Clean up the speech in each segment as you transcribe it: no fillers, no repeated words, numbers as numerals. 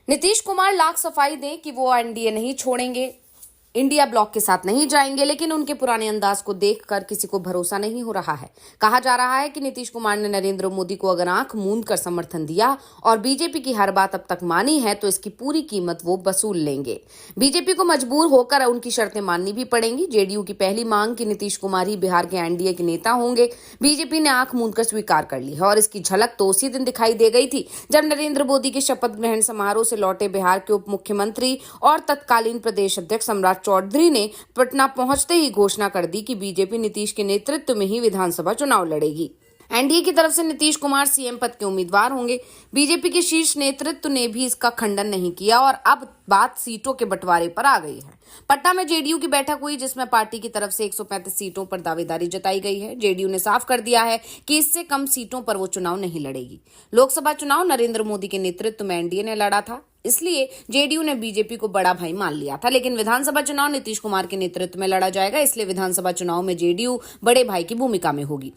नीतीश कुमार लाख सफाई दें कि वो एनडीए नहीं छोड़ेंगे, इंडिया ब्लॉक के साथ नहीं जाएंगे, लेकिन उनके पुराने अंदाज को देखकर किसी को भरोसा नहीं हो रहा है। कहा जा रहा है कि नीतीश कुमार ने नरेंद्र मोदी को अगर आंख मूंद कर समर्थन दिया और बीजेपी की हर बात अब तक मानी है तो इसकी पूरी कीमत वो वसूल लेंगे। बीजेपी को मजबूर होकर उनकी शर्तें माननी भी पड़ेंगी। जेडीयू की पहली मांग कि नीतीश कुमार ही बिहार के एनडीए के नेता होंगे, बीजेपी ने आंख मूंद कर स्वीकार कर ली है और इसकी झलक तो उसी दिन दिखाई दे गई थी जब नरेंद्र मोदी के शपथ ग्रहण समारोह से लौटे बिहार के उप मुख्यमंत्री और तत्कालीन प्रदेश अध्यक्ष सम्राट चौधरी ने पटना पहुंचते ही घोषणा कर दी कि बीजेपी नीतीश के नेतृत्व में ही विधानसभा चुनाव लड़ेगी। एनडीए की तरफ से नीतीश कुमार सीएम पद के उम्मीदवार होंगे। बीजेपी के शीर्ष नेतृत्व ने भी इसका खंडन नहीं किया और अब बात सीटों के बंटवारे पर आ गई है। पटना में जेडीयू की बैठक हुई जिसमें पार्टी की तरफ से 135 सीटों पर दावेदारी जताई गई है। जेडीयू ने साफ कर दिया है कि इससे कम सीटों पर वो चुनाव नहीं लड़ेगी। लोकसभा चुनाव नरेंद्र मोदी के नेतृत्व में एनडीए ने लड़ा था, इसलिए जेडीयू ने बीजेपी को बड़ा भाई मान लिया था। लेकिन विधानसभा चुनाव नीतीश कुमार के नेतृत्व में लड़ा जाएगा, इसलिए विधानसभा चुनाव में जेडीयू बड़े भाई की भूमिका में होगी।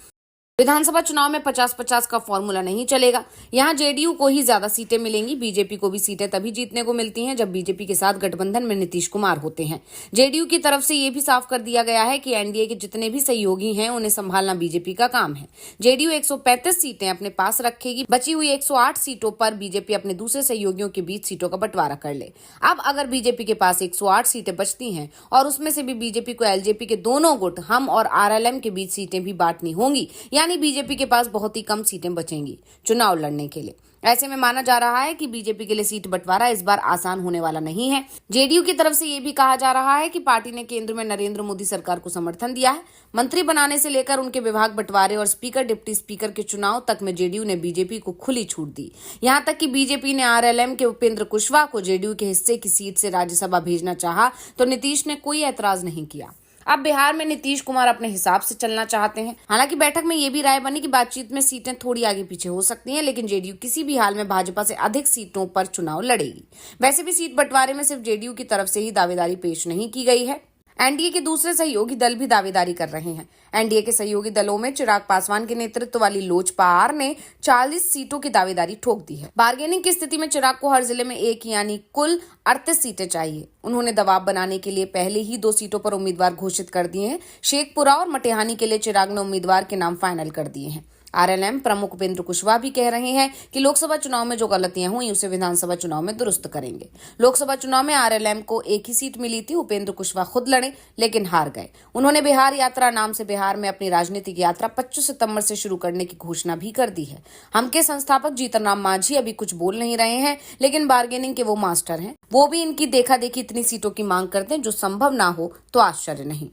विधानसभा चुनाव में 50-50 का फॉर्मूला नहीं चलेगा। यहाँ जेडीयू को ही ज्यादा सीटें मिलेंगी। बीजेपी को भी सीटें तभी जीतने को मिलती हैं जब बीजेपी के साथ गठबंधन में नीतीश कुमार होते हैं। जेडीयू की तरफ से ये भी साफ कर दिया गया है कि एनडीए के जितने भी सहयोगी हैं उन्हें संभालना बीजेपी का काम है। जेडीयू 135 सीटें अपने पास रखेगी। बची हुई 108 सीटों पर बीजेपी अपने दूसरे सहयोगियों के बीच सीटों का बंटवारा कर ले। अब अगर बीजेपी के पास 108 सीटें बचती हैं और उसमें से भी बीजेपी को एलजेपी के दोनों गुट हम और आरएलएम के बीच सीटें भी बांटनी होंगी, यानी बीजेपी के पास बहुत ही कम सीटें बचेंगी चुनाव लड़ने के लिए। ऐसे में माना जा रहा है कि बीजेपी के लिए सीट बंटवारा इस बार आसान होने वाला नहीं है। जेडीयू की तरफ से यह भी कहा जा रहा है कि पार्टी ने केंद्र में नरेंद्र मोदी सरकार को समर्थन दिया है। मंत्री बनाने से लेकर उनके विभाग बंटवारे और स्पीकर डिप्टी स्पीकर के चुनाव तक में जेडीयू ने बीजेपी को खुली छूट दी। यहां तक कि बीजेपी ने आरएलएम के उपेंद्र कुशवाहा को जेडीयू के हिस्से की सीट से राज्यसभा भेजना चाहा तो नीतीश ने कोई ऐतराज नहीं किया। अब बिहार में नीतीश कुमार अपने हिसाब से चलना चाहते हैं। हालांकि बैठक में ये भी राय बनी कि बातचीत में सीटें थोड़ी आगे पीछे हो सकती हैं, लेकिन जेडीयू किसी भी हाल में भाजपा से अधिक सीटों पर चुनाव लड़ेगी। वैसे भी सीट बंटवारे में सिर्फ जेडीयू की तरफ से ही दावेदारी पेश नहीं की गई है। एनडीए के दूसरे सहयोगी दल भी दावेदारी कर रहे हैं। एनडीए के सहयोगी दलों में चिराग पासवान के नेतृत्व वाली लोजपा आर ने 40 सीटों की दावेदारी ठोक दी है। बार्गेनिंग की स्थिति में चिराग को हर जिले में एक यानी कुल 38 सीटें चाहिए। उन्होंने दबाव बनाने के लिए पहले ही 2 सीटों पर उम्मीदवार घोषित कर दिए हैं। शेखपुरा और मटिहानी के लिए चिराग ने उम्मीदवार के नाम फाइनल कर दिए हैं। आरएलएम प्रमुख उपेंद्र कुशवाहा भी कह रहे हैं कि लोकसभा चुनाव में जो गलतियां हुई उसे विधानसभा चुनाव में दुरुस्त करेंगे। लोकसभा चुनाव में आरएलएम को एक ही सीट मिली थी। उपेंद्र कुशवाहा खुद लड़े लेकिन हार गए। उन्होंने बिहार यात्रा नाम से बिहार में अपनी राजनीतिक यात्रा 25 सितंबर से शुरू करने की घोषणा भी कर दी है। हम के संस्थापक जीतन राम मांझी अभी कुछ बोल नहीं रहे हैं, लेकिन बार्गेनिंग के वो मास्टर हैं। वो भी इनकी देखा देखी इतनी सीटों की मांग करते हैं जो संभव ना हो तो आश्चर्य नहीं।